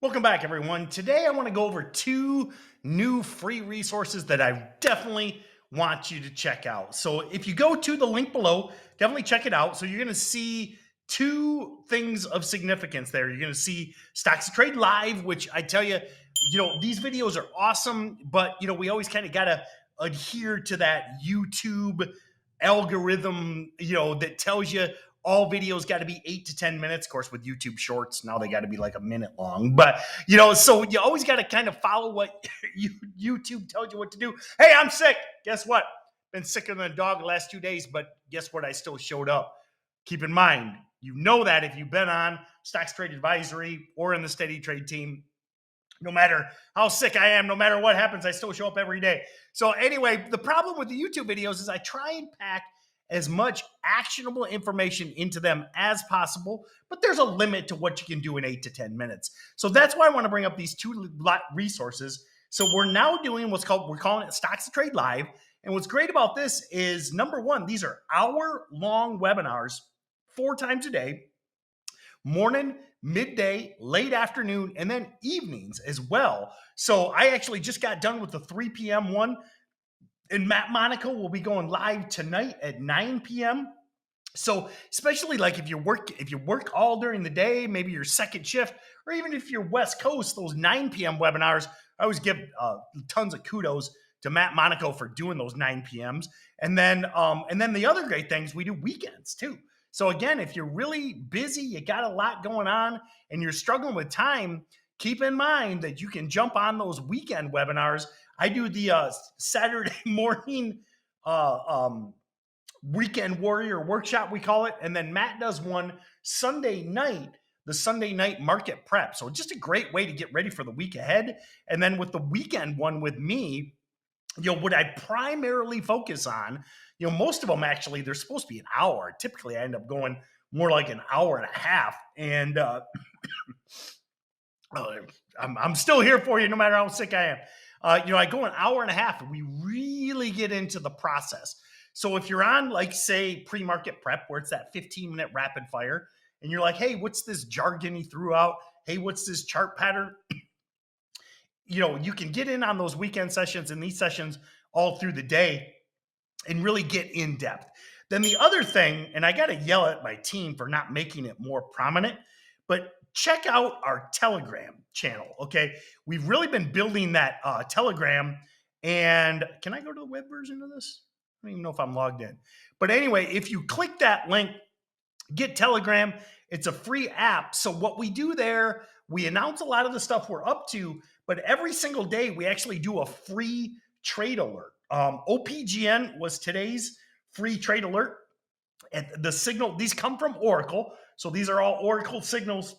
Welcome back, everyone. Today, I want to go over two new free resources that I definitely want you to check out. So if you go to the link below, definitely check it out. So you're going to see two things of significance there. You're going to see Stocks to Trade Live, which I tell you, these videos are awesome, but, we always kind of got to adhere to that YouTube algorithm, that tells you all videos got to be 8 to 10 minutes. Of course, with YouTube Shorts, now they got to be like a minute long. But, so you always got to kind of follow what YouTube tells you what to do. Hey, I'm sick. Guess what? Been sicker than a dog the last 2 days, but guess what? I still showed up. Keep in mind, you know that if you've been on Stocks Trade Advisory or in the Steady Trade team, no matter how sick I am, no matter what happens, I still show up every day. So anyway, the problem with the YouTube videos is I try and pack as much actionable information into them as possible, but there's a limit to what you can do in 8 to 10 minutes. So that's why I want to bring up these two resources. So we're now doing we're calling it Stocks to Trade Live. And what's great about this is, number one, these are hour-long webinars 4 times a day, morning, midday, late afternoon, and then evenings as well. So I actually just got done with the 3 p.m. one. And Matt Monaco will be going live tonight at 9 p.m. So especially like if you work all during the day, maybe your second shift, or even if you're West Coast, those 9 p.m. webinars, I always give tons of kudos to Matt Monaco for doing those 9 p.m.s. And then the other great things, we do weekends too. So again, if you're really busy, you got a lot going on, and you're struggling with time, keep in mind that you can jump on those weekend webinars. I do the Saturday morning weekend warrior workshop, we call it. And then Matt does one Sunday night, the Sunday night market prep. So just a great way to get ready for the week ahead. And then with the weekend one with me, what I primarily focus on, most of them actually, they're supposed to be an hour. Typically, I end up going more like an hour and a half. And I'm still here for you no matter how sick I am. I go an hour and a half, and we really get into the process. So if you're on, like, say, pre-market prep, where it's that 15-minute rapid fire, and you're like, hey, what's this jargon he threw out? Hey, what's this chart pattern? You can get in on those weekend sessions and these sessions all through the day and really get in depth. Then the other thing, and I got to yell at my team for not making it more prominent, but check out our Telegram channel, okay? We've really been building that Telegram. And can I go to the web version of this? I don't even know if I'm logged in. But anyway, if you click that link, get Telegram. It's a free app. So what we do there, we announce a lot of the stuff we're up to, but every single day we actually do a free trade alert. OPGN was today's free trade alert. And the signal, these come from Oracle. So these are all Oracle signals.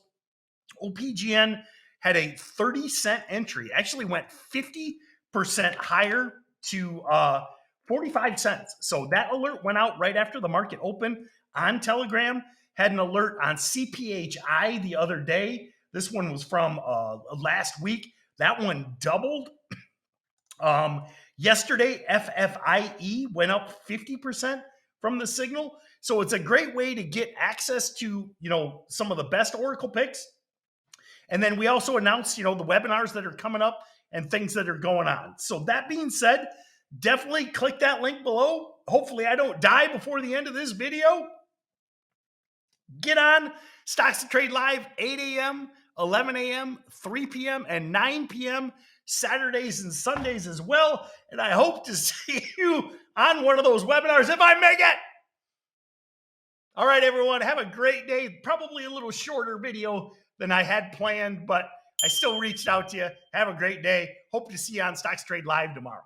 OPGN had a 30-cent entry, actually went 50% higher to 45 cents. So that alert went out right after the market opened on Telegram. Had an alert on CPHI the other day. This one was from last week. That one doubled. Yesterday, FFIE went up 50% from the signal. So it's a great way to get access to, some of the best Oracle picks. And then we also announced, the webinars that are coming up and things that are going on. So that being said, definitely click that link below. Hopefully I don't die before the end of this video. Get on Stocks to Trade Live, 8 a.m., 11 a.m., 3 p.m., and 9 p.m., Saturdays and Sundays as well. And I hope to see you on one of those webinars if I make it. All right, everyone, have a great day. Probably a little shorter video than I had planned, but I still reached out to you. Have a great day. Hope to see you on Stocks Trade Live tomorrow.